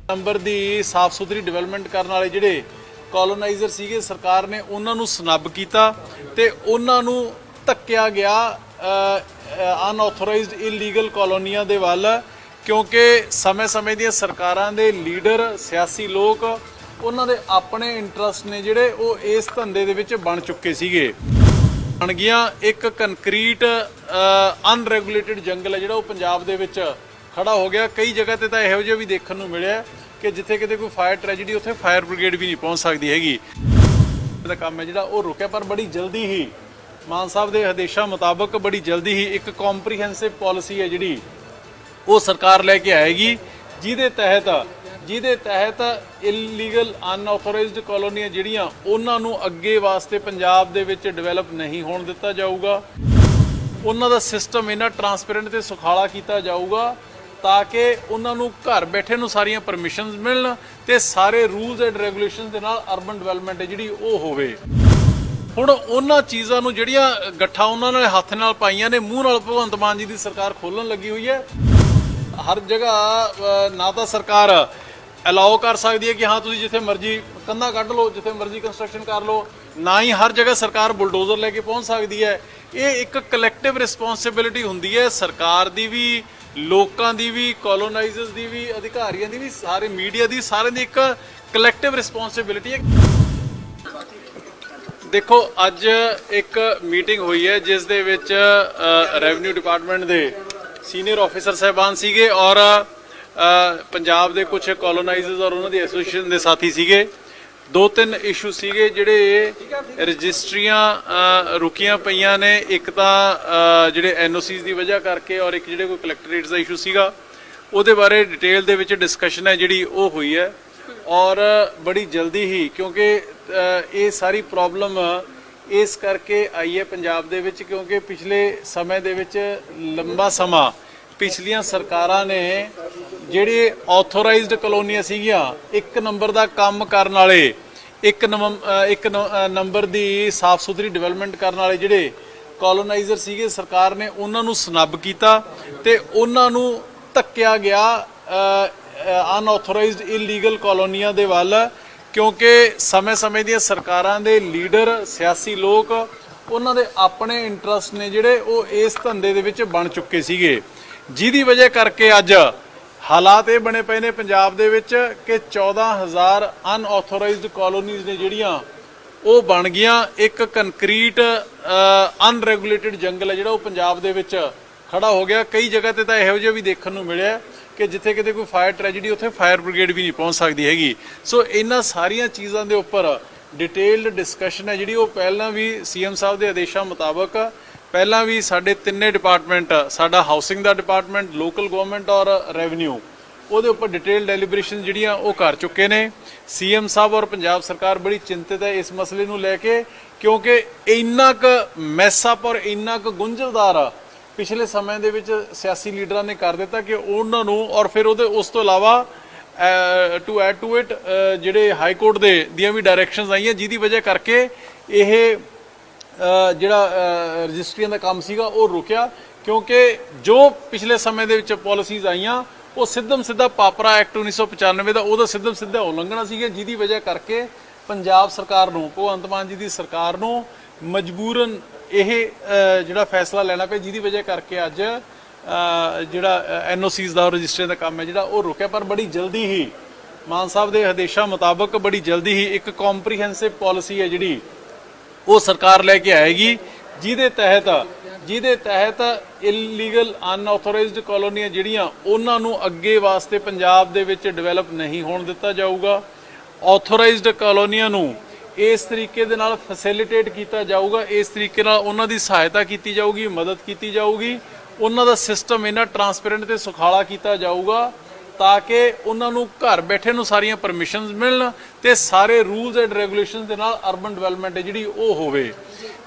Number की साफ सुथरी डिवेलपमेंट करने वाले जिहड़े कॉलोनाइजर सीगे सरकार ने उन्होंने स्नब किया ते उन्होंने धक्या गया अनऑथोराइज्ड इलीगल कॉलोनियां दे वल क्योंकि समय समय दी सरकारां दे लीडर सियासी लोग उन्होंने अपने इंटरस्ट ने जिहड़े वो इस धंधे दे विच बन चुके सीगे बन गया एक कंक्रीट अनरैगूलेटेड जंगल है जिहड़ा वो पंजाब दे विच खड़ा हो गया। कई जगह ते तां इहो जिहा भी देखण नूं मिलिआ कि जिथे किते कोई फायर ट्रैजेडी उत्थे फायर ब्रिगेड भी नहीं पहुंच सकती हैगी। दा काम है जिहड़ा वो रुकिया पर बड़ी जल्दी ही मान साहब के आदेशों मुताबक बड़ी जल्दी ही एक कॉम्प्रीहेंसिव पॉलिसी है जिहड़ी वो सरकार लैके आएगी ਜਿਹਦੇ तहत इलीगल अनऑथोराइज्ड कॉलोनियां ਜਿਹੜੀਆਂ ਉਹਨਾਂ ਨੂੰ ਅੱਗੇ ਵਾਸਤੇ ਪੰਜਾਬ ਦੇ ਵਿੱਚ ਡਿਵੈਲਪ ਨਹੀਂ ਹੋਣ ਦਿੱਤਾ ਜਾਊਗਾ। ਉਹਨਾਂ ਦਾ ਸਿਸਟਮ ਇਹਨਾਂ ਟਰਾਂਸਪੇਰੈਂਟ ਤੇ ਸੁਖਾਲਾ ਕੀਤਾ ਜਾਊਗਾ ਤਾਂ ਕਿ ਉਹਨਾਂ ਨੂੰ ਘਰ ਬੈਠੇ ਨੂੰ ਸਾਰੀਆਂ ਪਰਮਿਸ਼ਨਸ ਮਿਲਣ ਤੇ ਸਾਰੇ ਰੂਲਸ ਐਂਡ ਰੈਗੂਲੇਸ਼ਨਸ ਦੇ ਨਾਲ ਅਰਬਨ ਡਿਵੈਲਪਮੈਂਟ ਜਿਹੜੀ ਉਹ ਹੋਵੇ। ਹੁਣ ਉਹਨਾਂ ਚੀਜ਼ਾਂ ਨੂੰ ਜਿਹੜੀਆਂ ਗੱਠਾਂ ਉਹਨਾਂ ਨੇ ਹੱਥ ਨਾਲ ਪਾਈਆਂ ਨੇ ਮੂੰਹ ਨਾਲ ਭਗਵੰਤ ਮਾਨ ਜੀ ਦੀ ਸਰਕਾਰ ਖੋਲਣ ਲੱਗੀ ਹੋਈ ਹੈ। ਹਰ ਜਗ੍ਹਾ ਨਾ ਤਾਂ ਸਰਕਾਰ ਅਲਾਓ ਕਰ ਸਕਦੀ ਹੈ कि हाँ ਤੁਸੀਂ ਜਿੱਥੇ ਮਰਜ਼ੀ ਕੰਧਾਂ ਕੱਢ ਲਓ ਜਿੱਥੇ ਮਰਜ਼ੀ ਕੰਸਟਰਕਸ਼ਨ ਕਰ ਲਓ ਨਾ ਹੀ ਹਰ ਜਗ੍ਹਾ ਸਰਕਾਰ ਬੁਲਡੋਜ਼ਰ ਲੈ ਕੇ ਪਹੁੰਚ ਸਕਦੀ ਹੈ। ਇਹ ਇੱਕ ਕਲੈਕਟਿਵ ਰਿਸਪੌਂਸਿਬਿਲਿਟੀ ਹੁੰਦੀ ਹੈ ਸਰਕਾਰ ਦੀ ਵੀ ਲੋਕਾਂ ਦੀ ਵੀ ਕਲੋਨਾਈਜ਼ਰਸ ਦੀ ਵੀ ਅਧਿਕਾਰੀਆਂ ਦੀ ਵੀ ਸਾਰੇ ਮੀਡੀਆ ਦੀ ਸਾਰਿਆਂ ਦੀ ਇੱਕ ਕਲੈਕਟਿਵ ਰਿਸਪੌਂਸਿਬਿਲਿਟੀ ਹੈ। ਦੇਖੋ ਅੱਜ ਇੱਕ ਮੀਟਿੰਗ ਹੋਈ ਹੈ ਜਿਸ ਦੇ ਵਿੱਚ ਰੈਵਨਿਊ ਡਿਪਾਰਟਮੈਂਟ ਦੇ ਸੀਨੀਅਰ ਆਫੀਸਰ ਸਾਹਿਬਾਨ ਸੀਗੇ ਔਰ पंजाब के कुछ कॉलोनाइजर्स और उन्होंने एसोसीएशन के साथी सीगे। दो तीन इशू सीगे जिहड़े रजिस्ट्रियां रुकियां पईयां ने एक तो जिहड़े एनओसीज की वजह करके और एक जिहड़े कोई कलैक्टरेट्स का इशू सीगा उहदे बारे डिटेल दे विच डिस्कशन है जिहड़ी वो हुई है और बड़ी जल्दी ही क्योंकि ये सारी प्रॉब्लम इस करके आई है पंजाब दे विच क्योंकि पिछले समय दे विच लंबा समा पिछलियां सरकारां ने ਜਿਹੜੇ ਆਥੋਰਾਈਜ਼ਡ ਕਲੋਨੀਆਂ ਸੀਗੀਆਂ ਇੱਕ ਨੰਬਰ ਦਾ ਕੰਮ ਕਰਨ ਵਾਲੇ ਇੱਕ ਨੰਬਰ ਦੀ ਸਾਫ ਸੁਥਰੀ ਡਿਵੈਲਪਮੈਂਟ ਕਰਨ ਵਾਲੇ ਜਿਹੜੇ ਕਲੋਨਾਈਜ਼ਰ ਸੀਗੇ ਸਰਕਾਰ ਨੇ ਉਹਨਾਂ ਨੂੰ ਸਨਬ ਕੀਤਾ ਤੇ ਉਹਨਾਂ ਨੂੰ ਧੱਕਿਆ ਗਿਆ ਅਨਆਥੋਰਾਈਜ਼ਡ ਇਲੀਗਲ ਕਲੋਨੀਆਂ ਦੇ ਵੱਲ ਕਿਉਂਕਿ ਸਮੇਂ ਸਮੇਂ ਦੀਆਂ ਸਰਕਾਰਾਂ ਦੇ ਲੀਡਰ ਸਿਆਸੀ ਲੋਕ ਉਹਨਾਂ ਦੇ ਆਪਣੇ ਇੰਟਰਸਟ ਨੇ ਜਿਹੜੇ ਉਹ ਇਸ ਧੰਦੇ ਦੇ ਵਿੱਚ ਬਣ ਚੁੱਕੇ ਸੀਗੇ ਜਿਹਦੀ ਵਜ੍ਹਾ ਕਰਕੇ ਅੱਜ ਹਾਲਾਤ ਇਹ ਬਣੇ ਪਏ ਨੇ ਪੰਜਾਬ ਦੇ ਵਿੱਚ ਕਿ 14000 ਅਨਆਥੋਰਾਈਜ਼ਡ ਕਾਲੋਨੀਜ਼ ਨੇ ਜਿਹੜੀਆਂ ਉਹ ਬਣ ਗਈਆਂ ਇੱਕ ਕੰਕਰੀਟ ਅਨਰੈਗੂਲੇਟਡ ਜੰਗਲ ਹੈ ਜਿਹੜਾ ਉਹ ਪੰਜਾਬ ਦੇ ਵਿੱਚ ਖੜਾ ਹੋ ਗਿਆ। ਕਈ ਜਗ੍ਹਾ ਤੇ ਤਾਂ ਇਹੋ ਜਿਹਾ ਵੀ ਦੇਖਣ ਨੂੰ ਮਿਲਿਆ ਕਿ ਜਿੱਥੇ ਕਿਤੇ ਕੋਈ ਫਾਇਰ ਟ੍ਰੈਜੇਡੀ ਉੱਥੇ ਫਾਇਰ ਬ੍ਰਿਗੇਡ ਵੀ ਨਹੀਂ ਪਹੁੰਚ ਸਕਦੀ ਹੈਗੀ। ਸੋ ਇਹਨਾਂ ਸਾਰੀਆਂ ਚੀਜ਼ਾਂ ਦੇ ਉੱਪਰ ਡਿਟੇਲਡ ਡਿਸਕਸ਼ਨ ਹੈ ਜਿਹੜੀ ਉਹ ਪਹਿਲਾਂ ਵੀ ਸੀਐਮ ਸਾਹਿਬ ਦੇ ਆਦੇਸ਼ਾਂ ਮੁਤਾਬਕ ਪਹਿਲਾਂ ਵੀ ਸਾਡੇ ਤਿੰਨੇ ਡਿਪਾਰਟਮੈਂਟ ਸਾਡਾ ਹਾਊਸਿੰਗ ਦਾ ਡਿਪਾਰਟਮੈਂਟ ਲੋਕਲ ਗਵਰਨਮੈਂਟ ਔਰ ਰੈਵਨਿਊ ਉਹਦੇ ਉੱਪਰ ਡਿਟੇਲ ਡੈਲੀਬਰੇਸ਼ਨ ਜਿਹੜੀਆਂ ਉਹ ਕਰ ਚੁੱਕੇ ਨੇ। ਸੀਐਮ ਸਾਹਿਬ ਔਰ ਪੰਜਾਬ ਸਰਕਾਰ ਬੜੀ ਚਿੰਤਿਤ ਹੈ ਇਸ ਮਸਲੇ ਨੂੰ ਲੈ ਕੇ ਕਿਉਂਕਿ ਇੰਨਾ ਕੁ ਮੈਸਅਪ ਔਰ ਇੰਨਾ ਕੁ ਗੁੰਝਲਦਾਰ ਪਿਛਲੇ ਸਮੇਂ ਦੇ ਵਿੱਚ ਸਿਆਸੀ ਲੀਡਰਾਂ ਨੇ ਕਰ ਦਿੱਤਾ ਕਿ ਉਹਨਾਂ ਨੂੰ ਔਰ ਫਿਰ ਉਸ ਤੋਂ ਇਲਾਵਾ ਟੂ ਐਡ ਟੂ ਇਟ ਜਿਹੜੇ ਹਾਈ ਕੋਰਟ ਦੇ ਦੀਆਂ ਵੀ ਡਾਇਰੈਕਸ਼ਨਸ ਆਈਆਂ ਜਿਹਦੀ ਵਜ੍ਹਾ ਕਰਕੇ ਇਹ ਜਿਹੜਾ ਰਜਿਸਟਰੀਆਂ ਦਾ ਕੰਮ ਸੀਗਾ ਉਹ ਰੁਕਿਆ ਕਿਉਂਕਿ ਜੋ ਪਿਛਲੇ ਸਮੇਂ ਦੇ ਵਿੱਚ ਪਾਲਿਸੀਜ਼ ਆਈਆਂ ਉਹ ਸਿੱਧਮ ਸਿੱਧਾ ਪਾਪਰਾ ਐਕਟ 1995 ਦਾ ਉਹਦਾ ਸਿੱਧਮ ਸਿੱਧਾ ਉਲੰਘਣਾ ਸੀਗਾ ਜਿਹਦੀ ਵਜ੍ਹਾ ਕਰਕੇ ਪੰਜਾਬ ਸਰਕਾਰ ਨੂੰ ਭਗਵੰਤ ਮਾਨ ਜੀ ਦੀ ਸਰਕਾਰ ਨੂੰ ਮਜਬੂਰਨ ਇਹ ਜਿਹੜਾ ਫੈਸਲਾ ਲੈਣਾ ਪਿਆ ਜਿਹਦੀ ਵਜ੍ਹਾ ਕਰਕੇ ਅੱਜ ਜਿਹੜਾ ਐਨਓਸੀਜ਼ ਦਾ ਰਜਿਸਟਰੀਆਂ ਦਾ ਕੰਮ ਹੈ ਜਿਹੜਾ ਉਹ ਰੁਕਿਆ ਪਰ ਬੜੀ ਜਲਦੀ ਹੀ ਮਾਨ ਸਾਹਿਬ ਦੇ ਆਦੇਸ਼ਾਂ ਮੁਤਾਬਕ ਬੜੀ ਜਲਦੀ ਹੀ ਇੱਕ ਕੌਂਪਰੀਹੈਂਸਿਵ ਪਾਲਿਸੀ ਹੈ ਜਿਹੜੀ ਉਹ ਸਰਕਾਰ ਲੈ ਕੇ ਆਏਗੀ ਜਿਹਦੇ ਤਹਿਤ ਇਲੀਗਲ ਅਨਆਥੋਰਾਈਜ਼ਡ ਕਲੋਨੀਆਂ ਜਿਹੜੀਆਂ ਉਹਨਾਂ ਨੂੰ ਅੱਗੇ ਵਾਸਤੇ ਪੰਜਾਬ ਦੇ ਵਿੱਚ ਡਿਵੈਲਪ ਨਹੀਂ ਹੋਣ ਦਿੱਤਾ ਜਾਊਗਾ। ਆਥੋਰਾਈਜ਼ਡ ਕਲੋਨੀਆਂ ਨੂੰ ਇਸ ਤਰੀਕੇ ਦੇ ਨਾਲ ਫੈਸਿਲਿਟੇਟ ਕੀਤਾ ਜਾਊਗਾ ਇਸ ਤਰੀਕੇ ਨਾਲ ਉਹਨਾਂ ਦੀ ਸਹਾਇਤਾ ਕੀਤੀ ਜਾਊਗੀ ਮਦਦ ਕੀਤੀ ਜਾਊਗੀ ਉਹਨਾਂ ਦਾ ਸਿਸਟਮ ਇਹਨਾਂ ਟਰਾਂਸਪੇਰੈਂਟ ਤੇ ਸੁਖਾਲਾ ਕੀਤਾ ਜਾਊਗਾ ਤਾਂ ਕਿ ਉਹਨਾਂ ਨੂੰ ਘਰ ਬੈਠੇ ਨੂੰ ਸਾਰੀਆਂ ਪਰਮਿਸ਼ਨਸ ਮਿਲਣ ਤੇ ਸਾਰੇ ਰੂਲਸ ਐਂਡ ਰੈਗੂਲੇਸ਼ਨਸ ਦੇ ਨਾਲ ਅਰਬਨ ਡਿਵੈਲਪਮੈਂਟ ਜਿਹੜੀ ਉਹ ਹੋਵੇ।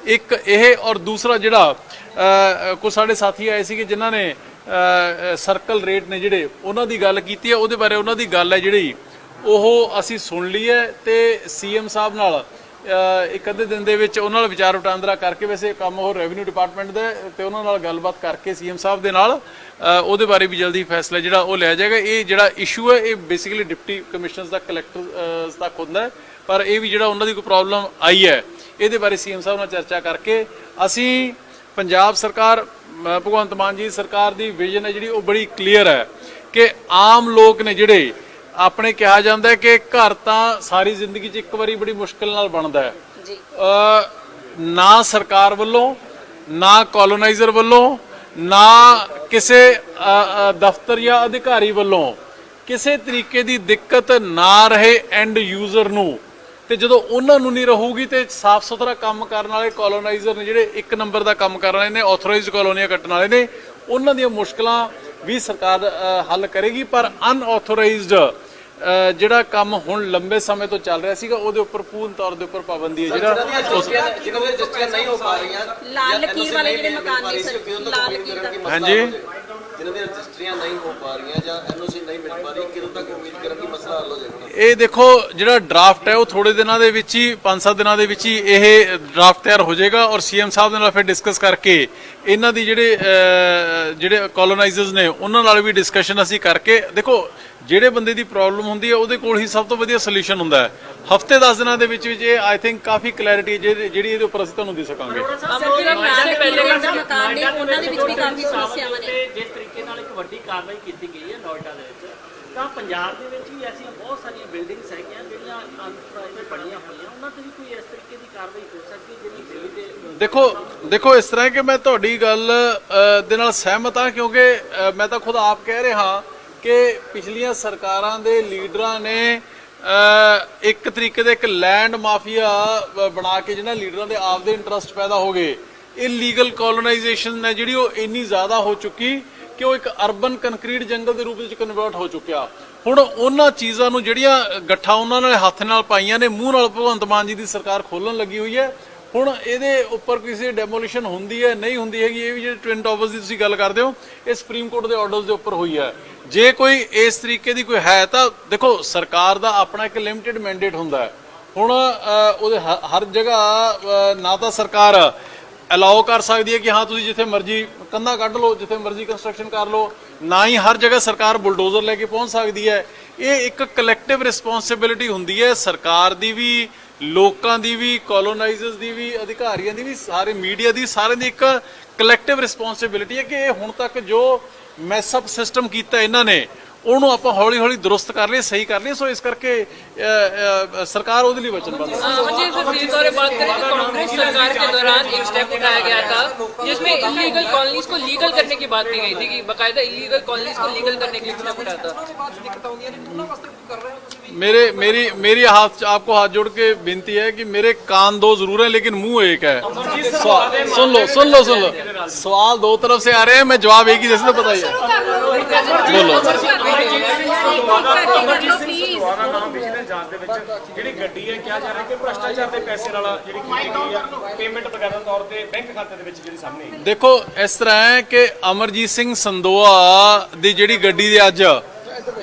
ਇੱਕ ਇਹ ਔਰ ਦੂਸਰਾ ਜਿਹੜਾ ਕੁਝ ਸਾਡੇ ਸਾਥੀ ਆਏ ਸੀਗੇ ਜਿਨ੍ਹਾਂ ਨੇ ਸਰਕਲ ਰੇਟ ਨੇ ਜਿਹੜੇ ਉਹਨਾਂ ਦੀ ਗੱਲ ਕੀਤੀ ਹੈ ਉਹਦੇ ਬਾਰੇ ਉਹਨਾਂ ਦੀ ਗੱਲ ਹੈ ਜਿਹੜੀ ਉਹ ਅਸੀਂ ਸੁਣ ਲਈ ਹੈ ਤੇ ਸੀਐਮ ਸਾਹਿਬ ਨਾਲ ਇੱਕ ਅੱਧੇ ਦਿਨ ਦੇ ਵਿੱਚ ਉਹਨਾਂ ਨਾਲ ਵਿਚਾਰ ਵਟਾਂਦਰਾ ਕਰਕੇ, ਵੈਸੇ ਕੰਮ ਉਹ ਰੈਵਨਿਊ ਡਿਪਾਰਟਮੈਂਟ ਦਾ ਤੇ ਉਹਨਾਂ ਨਾਲ ਗੱਲਬਾਤ ਕਰਕੇ ਸੀਐਮ ਸਾਹਿਬ ਦੇ ਨਾਲ ਉਹਦੇ ਬਾਰੇ ਵੀ ਜਲਦੀ ਫੈਸਲਾ ਜਿਹੜਾ ਉਹ ਲਿਆ ਜਾਏਗਾ। ਇਹ ਜਿਹੜਾ ਇਸ਼ੂ ਹੈ ਇਹ ਬੇਸਿਕਲੀ ਡਿਪਟੀ ਕਮਿਸ਼ਨਰਸ ਦਾ ਕਲੈਕਟਰ ਤੱਕ ਹੁੰਦਾ ਹੈ, ਪਰ ਇਹ ਵੀ ਜਿਹੜਾ ਉਹਨਾਂ ਦੀ ਕੋਈ ਪ੍ਰੋਬਲਮ ਆਈ ਹੈ ਇਹਦੇ ਬਾਰੇ ਸੀਐਮ ਸਾਹਿਬ ਨਾਲ ਚਰਚਾ ਕਰਕੇ ਅਸੀਂ ਪੰਜਾਬ ਸਰਕਾਰ ਭਗਵੰਤ ਮਾਨ ਜੀ ਸਰਕਾਰ ਦੀ ਵਿਜ਼ਨ ਹੈ ਜਿਹੜੀ ਉਹ ਬੜੀ ਕਲੀਅਰ ਹੈ ਕਿ ਆਮ ਲੋਕ ਨੇ ਜਿਹੜੇ ਆਪਣੇ ਕਿਹਾ ਜਾਂਦਾ ਹੈ ਕਿ ਘਰ ਤਾਂ ਸਾਰੀ ਜ਼ਿੰਦਗੀ 'ਚ ਇੱਕ ਵਾਰੀ ਬੜੀ ਮੁਸ਼ਕਿਲ ਨਾਲ ਬਣਦਾ ਹੈ ਜੀ। ਨਾ ਸਰਕਾਰ ਵੱਲੋਂ, ਨਾ ਕਲੋਨਾਈਜ਼ਰ ਵੱਲੋਂ, ਨਾ ਕਿਸੇ ਦਫ਼ਤਰ ਜਾਂ ਅਧਿਕਾਰੀ ਵੱਲੋਂ ਕਿਸੇ ਤਰੀਕੇ ਦੀ ਦਿੱਕਤ ਨਾ ਰਹੇ ਐਂਡ ਯੂਜ਼ਰ ਨੂੰ। ਤੇ ਜਦੋਂ ਉਹਨਾਂ ਨੂੰ ਨਹੀਂ ਰਹੂਗੀ ਤੇ ਸਾਫ਼ ਸੁਥਰਾ ਕੰਮ ਕਰਨ ਵਾਲੇ ਕਲੋਨਾਈਜ਼ਰ ਨੇ ਜਿਹੜੇ ਇੱਕ ਨੰਬਰ ਦਾ ਕੰਮ ਕਰਨ ਵਾਲੇ ਨੇ, ਆਥੋਰਾਈਜ਼ਡ ਕਲੋਨੀਆਂ ਕੱਟਣ ਵਾਲੇ ਨੇ, ਉਹਨਾਂ ਦੀਆਂ ਮੁਸ਼ਕਲਾਂ ਵੀ ਸਰਕਾਰ ਹੱਲ ਕਰੇਗੀ। ਪਰ ਅਨਆਥੋਰਾਈਜ਼ਡ ਜਿਹੜਾ ਕੰਮ ਹੁਣ ਲੰਬੇ ਸਮੇਂ ਤੋਂ ਚੱਲ ਰਿਹਾ ਸੀਗਾ ਉਹਦੇ ਉੱਪਰ ਪੂਰਨ ਤੌਰ ਦੇ ਉੱਪਰ ਪਾਬੰਦੀ ਹੈ ਜਿਹੜਾ ਜਿਹਨਾਂ ਦੇ ਰਜਿਸਟਰੀਆਂ ਨਹੀਂ ਹੋ ਪਾ ਰਹੀਆਂ, ਲਾਲ ਲਕੀਰ ਵਾਲੇ ਜਿਹੜੇ ਮਕਾਨ ਨੇ ਸਰ, ਲਾਲ ਲਕੀਰ ਦਾ ਹਾਂਜੀ, ਜਿਹਨਾਂ ਦੇ ਰਜਿਸਟਰੀਆਂ ਨਹੀਂ ਹੋ ਪਾ ਰਹੀਆਂ ਜਾਂ ਐਨਓਸੀ ਨਹੀਂ ਮਿਲ ਪਾ ਰਹੀ, ਕਿਦੋਂ ਤੱਕ ਉਮੀਦ ਕਰਨ ਦੀ ਮਸਲਾ ਹੱਲ ਹੋ ਜਾਏਗਾ? ਇਹ ਦੇਖੋ ਜਿਹੜਾ ਡਰਾਫਟ ਹੈ ਉਹ ਥੋੜੇ ਦਿਨਾਂ ਦੇ ਵਿੱਚ ਹੀ 5-7 ਦਿਨਾਂ ਦੇ ਵਿੱਚ ਹੀ ਇਹ ਡਰਾਫਟ ਤਿਆਰ ਹੋ ਜਾਏਗਾ ਔਰ ਸੀਐਮ ਸਾਹਿਬ ਦੇ ਨਾਲ ਫਿਰ ਡਿਸਕਸ ਕਰਕੇ ਇਹਨਾਂ ਦੀ ਜਿਹੜੇ ਕਲੋਨਾਈਜ਼ਰਸ ਨੇ ਉਹਨਾਂ ਨਾਲ ਵੀ ਡਿਸਕਸ਼ਨ ਅਸੀਂ ਕਰਕੇ, ਦੇਖੋ ਜਿਹੜੇ ਬੰਦੇ ਦੀ ਪ੍ਰੋਬਲਮ ਹੁੰਦੀ ਹੈ ਉਹਦੇ ਕੋਲ ਹੀ ਸਭ ਤੋਂ ਵਧੀਆ ਸੋਲੂਸ਼ਨ ਹੁੰਦਾ ਹੈ। ਹਫਤੇ 10 ਦਿਨਾਂ ਦੇ ਵਿੱਚ ਇਹ ਆਈ ਥਿੰਕ ਕਾਫੀ ਕਲੈਰਿਟੀ ਜਿਹੜੀ ਇਹਦੇ ਉੱਪਰ ਅਸੀਂ ਤੁਹਾਨੂੰ ਦੇ ਸਕਾਂਗੇ। ਮਕਾਨ ਨੇ ਉਹਨਾਂ ਦੇ ਵਿੱਚ ਵੀ ਕਾਫੀ ਸਮੱਸਿਆਵਾਂ ਨੇ। ਜਿਸ ਤਰੀਕੇ ਨਾਲ ਇੱਕ ਵੱਡੀ ਕਾਰਵਾਈ ਕੀਤੀ ਗਈ ਹੈ ਨੋਇਡਾ ਦੇ ਵਿੱਚ, ਤਾਂ ਪੰਜਾਬ ਦੇ ਵਿੱਚ ਵੀ ਐਸੀਆਂ ਬਹੁਤ ਸਾਰੀਆਂ ਬਿਲਡਿੰਗਸ ਹੈਗੀਆਂ ਜਿਹੜੀਆਂ ਅਨਪ੍ਰਾਈਵੇਟ ਬਣੀਆਂ ਹੋਈਆਂ, ਉਹਨਾਂ ਤੇ ਵੀ ਕੋਈ ਇਸ ਤਰੀਕੇ ਦੀ ਕਾਰਵਾਈ ਹੋ ਸਕਦੀ ਹੈ ਜਿਹੜੀ ਦਿੱਲੀ ਦੇ? ਦੇਖੋ ਇਸ ਤਰ੍ਹਾਂ ਕਿ ਮੈਂ ਤੁਹਾਡੀ ਗੱਲ ਦੇ ਨਾਲ ਸਹਿਮਤ ਹਾਂ ਕਿਉਂਕਿ ਮੈਂ ਤਾਂ ਖੁਦ ਆਪ ਕਹਿ ਰਿਹਾ ਕਿ ਪਿਛਲੀਆਂ ਸਰਕਾਰਾਂ ਦੇ ਲੀਡਰਾਂ ਨੇ ਇੱਕ ਤਰੀਕੇ ਦਾ ਇੱਕ ਲੈਂਡ ਮਾਫੀਆ ਬਣਾ ਕੇ ਜਿਹਨਾਂ ਲੀਡਰਾਂ ਦੇ ਆਪਦੇ ਇੰਟਰਸਟ ਪੈਦਾ ਹੋ ਗਏ। ਇਲੀਗਲ ਕਲੋਨਾਈਜੇਸ਼ਨ ਹੈ ਜਿਹੜੀ ਉਹ ਇੰਨੀ ਜ਼ਿਆਦਾ ਹੋ ਚੁੱਕੀ ਕਿ ਉਹ ਇੱਕ ਅਰਬਨ ਕੰਕਰੀਟ ਜੰਗਲ ਦੇ ਰੂਪ ਵਿੱਚ ਕਨਵਰਟ ਹੋ ਚੁੱਕਿਆ। ਹੁਣ ਉਹਨਾਂ ਚੀਜ਼ਾਂ ਨੂੰ ਜਿਹੜੀਆਂ ਗੱਠਾਂ ਉਹਨਾਂ ਨੇ ਹੱਥ ਨਾਲ ਪਾਈਆਂ ਨੇ, ਮੂੰਹ ਨਾਲ ਭਗਵੰਤ ਮਾਨ ਜੀ ਦੀ ਸਰਕਾਰ ਖੋਲਣ ਲੱਗੀ ਹੋਈ ਹੈ। ਹੁਣ ਇਹਦੇ ਉੱਪਰ ਕਿਸੇ ਡੈਮੋਲੀਸ਼ਨ ਹੁੰਦੀ ਹੈ ਨਹੀਂ ਹੁੰਦੀ ਹੈਗੀ, ਇਹ ਵੀ ਜਿਹੜੇ ਟਵਿਨ ਟਾਵਰਸ ਦੀ ਤੁਸੀਂ ਗੱਲ ਕਰਦੇ ਹੋ ਇਹ ਸੁਪਰੀਮ ਕੋਰਟ ਦੇ ਆਰਡਰਸ ਦੇ ਉੱਪਰ ਹੋਈ ਹੈ। ਜੇ ਕੋਈ ਇਸ ਤਰੀਕੇ ਦੀ ਕੋਈ ਹੈ ਤਾਂ ਦੇਖੋ ਸਰਕਾਰ ਦਾ ਆਪਣਾ ਇੱਕ ਲਿਮਿਟਿਡ ਮੈਂਡੇਟ ਹੁੰਦਾ ਹੈ। ਹੁਣ ਉਹਦੇ ਹਰ ਜਗ੍ਹਾ ਨਾ ਤਾਂ ਸਰਕਾਰ ਅਲਾਓ ਕਰ ਸਕਦੀ ਹੈ ਕਿ ਹਾਂ ਤੁਸੀਂ ਜਿੱਥੇ ਮਰਜ਼ੀ ਕੰਧਾਂ ਕੱਢ ਲਓ, ਜਿੱਥੇ ਮਰਜ਼ੀ ਕੰਸਟਰਕਸ਼ਨ ਕਰ ਲਓ, ਨਾ ਹੀ ਹਰ ਜਗ੍ਹਾ ਸਰਕਾਰ ਬੁਲਡੋਜ਼ਰ ਲੈ ਕੇ ਪਹੁੰਚ ਸਕਦੀ ਹੈ। ਇਹ ਇੱਕ ਕਲੈਕਟਿਵ ਰਿਸਪੌਂਸਿਬਿਲਿਟੀ ਹੁੰਦੀ ਹੈ ਸਰਕਾਰ ਦੀ ਵੀ, ਲੋਕਾਂ ਦੀ ਵੀ, ਕਲੋਨਾਈਜ਼ਰਸ ਦੀ ਵੀ, ਅਧਿਕਾਰੀਆਂ ਦੀ ਵੀ, ਸਾਰੇ ਮੀਡੀਆ ਦੀ, ਸਾਰਿਆਂ ਦੀ ਇੱਕ ਕਲੈਕਟਿਵ ਰਿਸਪੌਂਸਿਬਿਲਿਟੀ ਹੈ ਕਿ ਇਹ ਹੁਣ ਤੱਕ ਜੋ ਮੈਸਅਪ ਸਿਸਟਮ ਕੀਤਾ ਇਹਨਾਂ ਨੇ ਉਹਨੂੰ ਆਪਾਂ ਹੌਲੀ ਹੌਲੀ ਦੁਰਸਤ ਕਰ ਲਈਏ, सही कर लिए। सो इस करके सरकार ਉਹਦੇ ਲਈ वचनबद्ध है। मुझे सीधे तौर पर बात करें तो कांग्रेस सरकार के दौरान एक स्टेप उठाया गया था जिसमें इलीगल कॉलोनीज को लीगल करने की बात की गई थी कि बाकायदा इलीगल कॉलोनीज को लीगल करने के लिए स्टेप उठाया था। मेरी हाथ आपको हाथ जोड़ के विनती है कि मेरे कान दो जरूर हैं लेकिन मुंह एक है। सुन लो सवाल दो तरफ से आ रहे हैं, मैं जवाब एक ही जैसे तो बताइए बोलो। ਜਿਹੜੀ ਗੱਡੀ ਹੈ ਕਿਹਾ ਜਾ ਰਿਹਾ ਕਿ ਭ੍ਰਸ਼ਟਾਚਾਰ ਦੇ ਪੈਸੇ ਨਾਲ ਜਿਹੜੀ ਕੀਤੀ ਗਈ ਆ ਪੇਮੈਂਟ ਵਗੈਰਾ ਤੌਰ ਤੇ ਬੈਂਕ ਖਾਤੇ ਦੇ ਵਿੱਚ ਜਿਹੜੀ ਸਾਹਮਣੇ ਦੇਖੋ ਇਸ ਤਰ੍ਹਾਂ ਹੈ ਕਿ ਅਮਰਜੀਤ ਸਿੰਘ ਸੰਦੋਆ ਦੀ ਜਿਹੜੀ ਗੱਡੀ ਦੇ ਅੱਜ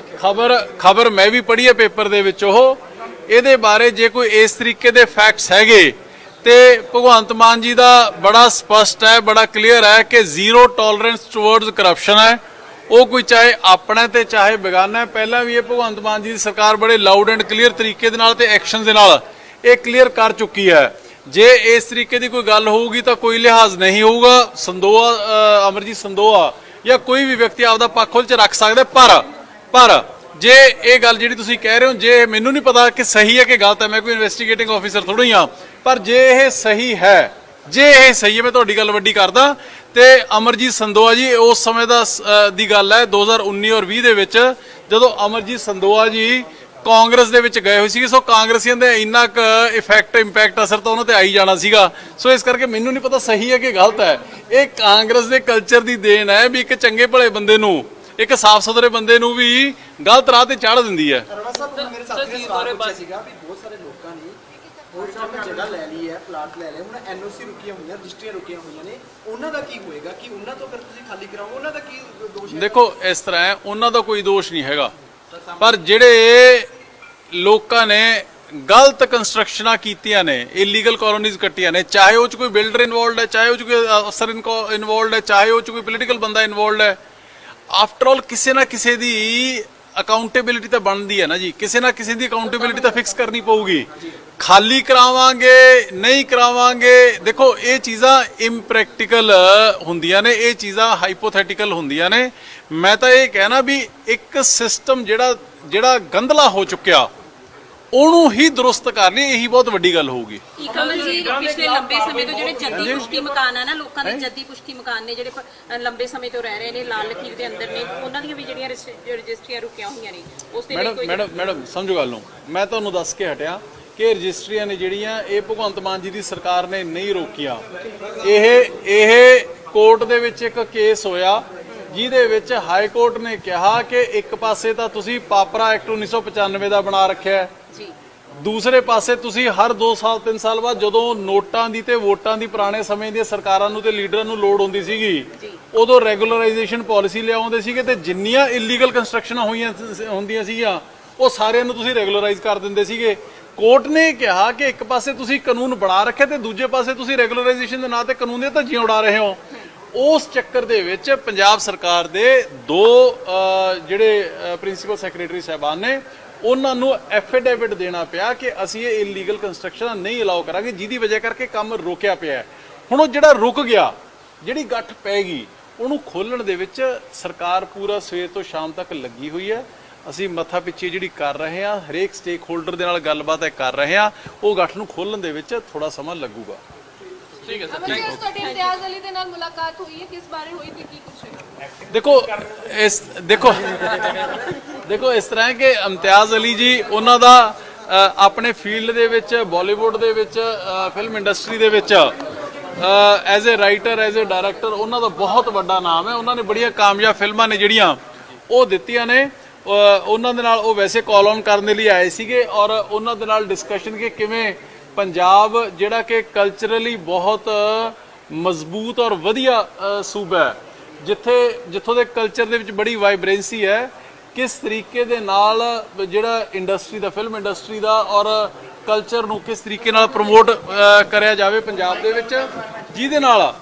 ਖਬਰ ਮੈਂ ਵੀ ਪੜ੍ਹੀ ਹੈ ਪੇਪਰ ਦੇ ਵਿੱਚ, ਉਹ ਇਹਦੇ ਬਾਰੇ ਜੇ ਕੋਈ ਇਸ ਤਰੀਕੇ ਦੇ ਫੈਕਟਸ ਹੈਗੇ ਤੇ ਭਗਵੰਤ ਮਾਨ ਜੀ ਦਾ ਬੜਾ ਸਪਸ਼ਟ ਹੈ, ਬੜਾ ਕਲੀਅਰ ਹੈ ਕਿ ਜ਼ੀਰੋ ਟੋਲਰੈਂਸ ਟੁਵਰਡਸ ਕਰਪਸ਼ਨ ਹੈ। ਉਹ ਕੋਈ ਚਾਹੇ ਆਪਣਾ ਤੇ ਚਾਹੇ ਬੇਗਾਨਾ ਹੈ। ਪਹਿਲਾਂ ਵੀ ਇਹ ਭਗਵੰਤ ਮਾਨ ਜੀ ਦੀ ਸਰਕਾਰ ਬੜੇ ਲਾਊਡ ਐਂਡ ਕਲੀਅਰ ਤਰੀਕੇ ਦੇ ਨਾਲ ਤੇ ਐਕਸ਼ਨ ਦੇ ਨਾਲ ਇਹ ਕਲੀਅਰ ਕਰ ਚੁੱਕੀ ਹੈ। ਜੇ ਇਸ ਤਰੀਕੇ ਦੀ ਕੋਈ ਗੱਲ ਹੋਊਗੀ ਤਾਂ ਕੋਈ ਲਿਹਾਜ਼ ਨਹੀਂ ਹੋਊਗਾ। ਸੰਦੋਆ ਅਮਰਜੀਤ ਸੰਦੋਆ ਜਾਂ ਕੋਈ ਵੀ ਵਿਅਕਤੀ ਆਪਦਾ ਪੱਖ ਉਹਦੇ 'ਚ ਰੱਖ ਸਕਦਾ। ਪਰ ਜੇ ਇਹ ਗੱਲ ਜਿਹੜੀ ਤੁਸੀਂ ਕਹਿ ਰਹੇ ਹੋ, ਜੇ ਮੈਨੂੰ ਨਹੀਂ ਪਤਾ ਕਿ ਸਹੀ ਹੈ ਕਿ ਗਲਤ ਹੈ, ਮੈਂ ਕੋਈ ਇਨਵੈਸਟੀਗੇਟਿੰਗ ਆਫੀਸਰ ਥੋੜਾ ਹੀ ਹਾਂ, ਪਰ ਜੇ ਇਹ ਸਹੀ ਹੈ ਮੈਂ ਤੁਹਾਡੀ ਗੱਲ ਵੱਡੀ ਕਰਦਾ ਤੇ ਅਮਰਜੀਤ ਸੰਦੋਆ ਜੀ ਉਸ ਸਮੇਂ ਦੀ ਗੱਲ ਹੈ 2019 ਔਰ 20 ਦੇ ਵਿੱਚ ਜਦੋਂ ਅਮਰਜੀਤ ਸੰਦੋਆ ਜੀ ਕਾਂਗਰਸ ਦੇ ਵਿੱਚ ਗਏ ਹੋਏ ਸੀਗੇ। ਸੋ ਕਾਂਗਰਸੀਆਂ ਦੇ ਇੰਨਾ ਕੁ ਇੰਪੈਕਟ ਅਸਰ ਤਾਂ ਉਹਨਾਂ ਤੇ ਆਈ ਜਾਣਾ ਸੀਗਾ। ਸੋ ਇਸ ਕਰਕੇ ਮੈਨੂੰ ਨਹੀਂ ਪਤਾ ਸਹੀ ਹੈ ਕਿ ਗਲਤ ਹੈ। ਇਹ ਕਾਂਗਰਸ ਦੇ ਕਲਚਰ ਦੀ ਦੇਣ ਹੈ ਵੀ ਇੱਕ ਚੰਗੇ ਭਲੇ ਬੰਦੇ ਨੂੰ, ਇੱਕ ਸਾਫ਼ ਸੁਥਰੇ ਬੰਦੇ ਨੂੰ ਵੀ ਗਲਤ ਰਾਹ ਤੇ ਚਾੜ ਦਿੰਦੀ ਹੈ। ਮੇਰੇ ਸਾਥੀ ਨੇ ਸਵਾਲ ਪੁੱਛਿਆ ਸੀਗਾ ਵੀ ਬਹੁਤ ਸਾਰੇ ਲੋਕਾਂ ਨੇ ਬਹੁਤ ਸਾਰੀ ਜਗ੍ਹਾ ਲੈ ਲਈ ਹੈ, ਪਲਾਟ ਲੈ ਲਏ, ਹੁਣ ਐਨਓਸੀ ਰੁਕੀਆਂ ਹੋਈਆਂ, ਰਜਿਸਟਰੀਆਂ ਰੁਕੀਆਂ ਹੋਈਆਂ ਨੇ, ਉਹਨਾਂ ਦਾ ਕੀ ਹੋਏਗਾ? ਕਿ ਉਹਨਾਂ ਤੋਂ ਫਿਰ ਤੁਸੀਂ ਖਾਲੀ ਕਰਾਓਗੇ? ਉਹਨਾਂ ਦਾ ਕੀ ਦੋਸ਼ ਹੈ? ਦੇਖੋ ਇਸ ਤਰ੍ਹਾਂ ਹੈ, ਉਹਨਾਂ ਦਾ ਕੋਈ ਦੋਸ਼ ਨਹੀਂ ਹੈਗਾ, ਪਰ ਜਿਹੜੇ ਲੋਕਾਂ ਨੇ ਗਲਤ ਕੰਸਟਰਕਸ਼ਨਾਂ ਕੀਤੀਆਂ ਨੇ, ਇਲੀਗਲ ਕਾਲੋਨੀਜ਼ ਕੱਟੀਆਂ ਨੇ, ਚਾਹੇ ਉਹ 'ਚ ਕੋਈ ਬਿਲਡਰ ਇਨਵੋਲਡ ਹੈ, ਚਾਹੇ ਉਹ 'ਚ ਕੋਈ ਅਫਸਰ ਇਨਵੋਲਡ ਹੈ, ਚਾਹੇ ਉਹ 'ਚ ਕੋਈ ਪੋਲੀਟੀਕਲ ਬੰਦਾ ਇਨਵੋਲਡ ਹੈ। ਆਫਟਰ ਆਲ ਕਿਸੇ ਨਾ ਕਿਸੇ ਦੀ ਅਕਾਊਂਟੇਬਿਲਿਟੀ ਤਾਂ ਬਣਦੀ ਹੈ ਨਾ ਜੀ, ਕਿਸੇ ਨਾ ਕਿਸੇ ਦੀ ਅਕਾਊਂਟੇਬਿਲਿਟੀ ਤਾਂ ਫਿਕਸ ਕਰਨੀ ਪਊਗੀ। ਖਾਲੀ ਕਰਾਵਾਂਗੇ ਨਹੀਂ ਕਰਾਵਾਂਗੇ, ਦੇਖੋ ਇਹ ਚੀਜ਼ਾਂ ਇੰਪ੍ਰੈਕਟੀਕਲ ਹੁੰਦੀਆਂ ਨੇ, ਇਹ ਚੀਜ਼ਾਂ ਹਾਈਪੋਥੈਟੀਕਲ ਹੁੰਦੀਆਂ ਨੇ। ਮੈਂ ਤਾਂ ਇਹ ਕਹਿਣਾ ਵੀ ਇੱਕ ਸਿਸਟਮ ਜਿਹੜਾ ਗੰਧਲਾ ਹੋ ਚੁੱਕਿਆ ਉਹਨੂੰ ਹੀ ਦੁਰਸਤ ਕਰ ਲਈ, ਇਹੀ ਬਹੁਤ ਵੱਡੀ ਗੱਲ ਹੋਊਗੀ। ਕਮਲ ਜੀ, ਪਿਛਲੇ ਲੰਬੇ ਸਮੇਂ ਤੋਂ ਜਿਹੜੇ ਜੱਦੀ ਪੁਸ਼ਤੀ ਮਕਾਨ ਆ ਨਾ, ਲੋਕਾਂ ਦੇ ਜੱਦੀ ਪੁਸ਼ਤੀ ਮਕਾਨ ਨੇ ਜਿਹੜੇ ਲੰਬੇ ਸਮੇਂ ਤੋਂ ਰਹਿ ਰਹੇ ਨੇ ਲਾਲ ਲਕੀਰ ਦੇ ਅੰਦਰ ਨੇ, ਉਹਨਾਂ ਦੀਆਂ ਵੀ ਜਿਹੜੀਆਂ ਰਜਿਸਟਰੀਆਂ ਰੁਕੀਆਂ ਹੋਈਆਂ ਨੇ, ਉਸ ਦੇ ਲਈ ਕੋਈ ਮੈਡਮ ਸਮਝੋ ਗੱਲ ਨੂੰ, ਮੈਂ ਤੁਹਾਨੂੰ ਦੱਸ ਕੇ ਹਟਿਆ ਕਿ ਰਜਿਸਟਰੀਆਂ ਨੇ ਜਿਹੜੀਆਂ ਇਹ ਭਗਵੰਤ ਮਾਨ ਜੀ ਦੀ ਸਰਕਾਰ ਨੇ ਨਹੀਂ ਰੋਕੀਆਂ। ਇਹ ਕੋਰਟ ਦੇ ਵਿੱਚ ਇੱਕ ਕੇਸ ਹੋਇਆ ਜਿਹਦੇ ਵਿੱਚ ਹਾਈ ਕੋਰਟ ਨੇ ਕਿਹਾ ਕਿ ਇੱਕ ਪਾਸੇ ਤਾਂ ਤੁਸੀਂ ਪਾਪਰਾ ਐਕਟ 1995 ਦਾ ਬਣਾ ਰੱਖਿਆ ਹੈ, ਦੂਸਰੇ ਪਾਸੇ ਤੁਸੀਂ ਹਰ 2 ਸਾਲ 3 ਸਾਲ ਬਾਅਦ ਜਦੋਂ ਨੋਟਾਂ ਦੀ ਤੇ ਵੋਟਾਂ ਦੀ ਪੁਰਾਣੇ ਸਮੇਂ ਦੀਆਂ ਸਰਕਾਰਾਂ ਨੂੰ ਤੇ ਲੀਡਰਾਂ ਨੂੰ ਲੋੜ ਹੁੰਦੀ ਸੀਗੀ, ਉਦੋਂ ਰੈਗੂਲਰਾਈਜੇਸ਼ਨ ਪਾਲਿਸੀ ਲਿਆਉਂਦੇ ਸੀਗੇ ਤੇ ਜਿੰਨੀਆਂ ਇਲੀਗਲ ਕੰਸਟਰਕਸ਼ਨਾਂ ਹੁੰਦੀਆਂ ਸੀਗੀਆਂ ਉਹ ਸਾਰਿਆਂ ਨੂੰ ਤੁਸੀਂ ਰੈਗੂਲਰਾਈਜ਼ ਕਰ ਦਿੰਦੇ ਸੀਗੇ। ਕੋਰਟ ਨੇ ਕਿਹਾ ਕਿ ਇੱਕ ਪਾਸੇ ਤੁਸੀਂ ਕਾਨੂੰਨ ਬਣਾ ਰੱਖਿਆ ਤੇ ਦੂਜੇ ਪਾਸੇ ਤੁਸੀਂ ਰੈਗੂਲਰਾਈਜੇਸ਼ਨ ਦੇ ਨਾਂ ਤੇ ਕਾਨੂੰਨ ਦੀਆਂ ਧੱਜੀਆਂ ਉਡਾ ਰਹੇ ਹੋ। ਉਸ ਚੱਕਰ ਦੇ ਵਿੱਚ ਪੰਜਾਬ ਸਰਕਾਰ ਦੇ 2 ਜਿਹੜੇ ਪ੍ਰਿੰਸੀਪਲ ਸੈਕਟਰੀ ਸਾਹਿਬਾਨ ਨੇ, ਉਹਨਾਂ ਨੂੰ ਐਫੀਡੇਵਿਟ ਦੇਣਾ ਪਿਆ ਕਿ ਅਸੀਂ ਇਹ ਇਲੀਗਲ ਕੰਸਟਰਕਸ਼ਨ ਨਹੀਂ ਅਲਾਉ ਕਰਾਂਗੇ, ਜਿਹਦੀ ਵਜ੍ਹਾ ਕਰਕੇ ਕੰਮ ਰੋਕਿਆ ਪਿਆ। ਹੁਣ ਉਹ ਜਿਹੜਾ ਰੁਕ ਗਿਆ, ਜਿਹੜੀ ਗੱਠ ਪੈ ਗਈ, ਉਹਨੂੰ ਖੋਲਣ ਦੇ ਵਿੱਚ ਸਰਕਾਰ ਪੂਰਾ ਸਵੇਰ ਤੋਂ ਸ਼ਾਮ ਤੱਕ ਲੱਗੀ ਹੋਈ ਹੈ। ਅਸੀਂ ਮੱਥਾ ਪਿੱਛੇ ਜਿਹੜੀ ਕਰ ਰਹੇ ਹਾਂ, ਹਰੇਕ ਸਟੇਕ ਹੋਲਡਰ ਦੇ ਨਾਲ ਗੱਲਬਾਤ ਕਰ ਰਹੇ ਹਾਂ, ਉਹ ਗੱਠ ਨੂੰ ਖੋਲਣ ਦੇ ਵਿੱਚ ਥੋੜਾ ਸਮਾਂ ਲੱਗੂਗਾ। ਠੀਕ ਹੈ ਸਰ, ਤੁਹਾਡੀ ਇਮਤਿਆਜ਼ ਅਲੀ ਦੇ ਨਾਲ ਮੁਲਾਕਾਤ ਹੋਈ ਹੈ, ਕਿਸ ਬਾਰੇ ਹੋਈ ਤੇ ਕੀ ਕੁਛ ਹੈ? ਦੇਖੋ ਇਸ ਤਰ੍ਹਾਂ ਹੈ ਕਿ ਇਮਤਿਆਜ਼ ਅਲੀ ਜੀ, ਉਹਨਾਂ ਦਾ ਆਪਣੇ ਫੀਲਡ ਦੇ ਵਿੱਚ, ਬਾਲੀਵੁੱਡ ਦੇ ਵਿੱਚ, ਫਿਲਮ ਇੰਡਸਟਰੀ ਦੇ ਵਿੱਚ as a writer, as a director ਉਹਨਾਂ ਦਾ ਬਹੁਤ ਵੱਡਾ ਨਾਮ ਹੈ। ਉਹਨਾਂ ਨੇ ਬੜੀਆਂ ਕਾਮਯਾਬ ਫਿਲਮਾਂ ਨੇ ਜਿਹੜੀਆਂ ਉਹ ਦਿੱਤੀਆਂ ਨੇ। ਉਹਨਾਂ ਦੇ ਨਾਲ ਉਹ ਵੈਸੇ ਕਾਲ ਔਨ ਕਰਨ ਦੇ ਲਈ ਆਏ ਸੀਗੇ ਔਰ ਉਹਨਾਂ ਦੇ ਨਾਲ ਡਿਸਕਸ਼ਨ ਕਿ ਕਿਵੇਂ ਪੰਜਾਬ ਜਿਹੜਾ ਕਿ ਕਲਚਰਲੀ ਬਹੁਤ ਮਜ਼ਬੂਤ ਔਰ ਵਧੀਆ ਸੂਬਾ ਹੈ, ਜਿੱਥੋਂ ਦੇ ਕਲਚਰ ਦੇ ਵਿੱਚ ਬੜੀ ਵਾਈਬ੍ਰੈਂਸੀ ਹੈ, ਕਿਸ ਤਰੀਕੇ ਦੇ ਨਾਲ ਜਿਹੜਾ ਇੰਡਸਟਰੀ ਦਾ, ਫਿਲਮ ਇੰਡਸਟਰੀ ਦਾ ਔਰ ਕਲਚਰ ਨੂੰ ਕਿਸ ਤਰੀਕੇ ਨਾਲ ਪ੍ਰਮੋਟ ਕਰਿਆ ਜਾਵੇ ਪੰਜਾਬ ਦੇ ਵਿੱਚ, ਜਿਹਦੇ ਨਾਲ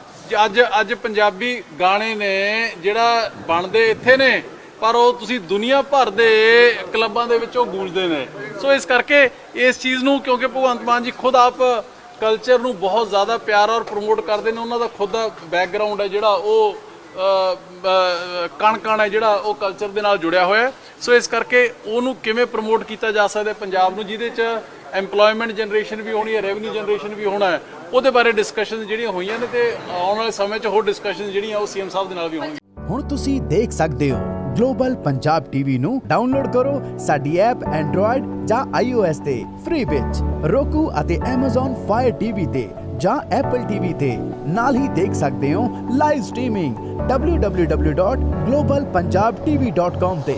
ਅੱਜ ਪੰਜਾਬੀ ਗਾਣੇ ਨੇ ਜਿਹੜਾ ਬਣਦੇ ਇੱਥੇ ਨੇ ਪਰ ਉਹ ਤੁਸੀਂ ਦੁਨੀਆ ਭਰ ਦੇ ਕਲੱਬਾਂ ਦੇ ਵਿੱਚ ਉਹ ਗੂੰਜਦੇ ਨੇ। ਸੋ ਇਸ ਕਰਕੇ ਇਸ ਚੀਜ਼ ਨੂੰ, ਕਿਉਂਕਿ ਭਗਵੰਤ ਮਾਨ ਜੀ ਖੁਦ ਆਪ ਕਲਚਰ ਨੂੰ ਬਹੁਤ ਜ਼ਿਆਦਾ ਪਿਆਰ ਔਰ ਪ੍ਰਮੋਟ ਕਰਦੇ ਨੇ, ਉਹਨਾਂ ਦਾ ਖੁਦ ਦਾ ਬੈਕਗ੍ਰਾਉਂਡ ਹੈ ਜਿਹੜਾ ਉਹ ਕਣ ਹੈ ਜਿਹੜਾ ਉਹ ਕਲਚਰ ਦੇ ਨਾਲ ਜੁੜਿਆ ਹੋਇਆ। ਸੋ ਇਸ ਕਰਕੇ ਉਹਨੂੰ ਕਿਵੇਂ ਪ੍ਰਮੋਟ ਕੀਤਾ ਜਾ ਸਕਦਾ ਪੰਜਾਬ ਨੂੰ, ਜਿਹਦੇ 'ਚ ਐਮਪਲੋਇਮੈਂਟ ਜਨਰੇਸ਼ਨ ਵੀ ਹੋਣੀ ਹੈ, ਰੈਵਨਿਊ ਜਨਰੇਸ਼ਨ ਵੀ ਹੋਣਾ ਹੈ, ਉਹਦੇ ਬਾਰੇ ਡਿਸਕਸ਼ਨ ਜਿਹੜੀਆਂ ਹੋਈਆਂ ਨੇ ਤੇ ਆਉਣ ਵਾਲੇ ਸਮੇਂ 'ਚ ਹੋਰ ਡਿਸਕਸ਼ਨ ਜਿਹੜੀਆਂ ਉਹ ਸੀਐਮ ਸਾਹਿਬ ਦੇ ਨਾਲ ਵੀ ਹੋਣਗੀਆਂ। ਹੁਣ ਤੁਸੀਂ ਦੇਖ ਸਕਦੇ ਹੋ ਗਲੋਬਲ ਪੰਜਾਬ ਟੀਵੀ ਨੂੰ ਡਾਊਨਲੋਡ ਕਰੋ ਸਾਡੀ ਐਪ ਐਂਡਰੋਇਡ ਜਾਂ iOS ਤੇ ਫ੍ਰੀ ਵਿੱਚ, roku ਅਤੇ Amazon Fire TV ਤੇ ਜਾਂ Apple TV ਤੇ ਨਾਲ ਹੀ ਦੇਖ ਸਕਦੇ ਹੋ ਲਾਈਵ ਸਟ੍ਰੀਮਿੰਗ www.globalpunjabtv.com ਤੇ।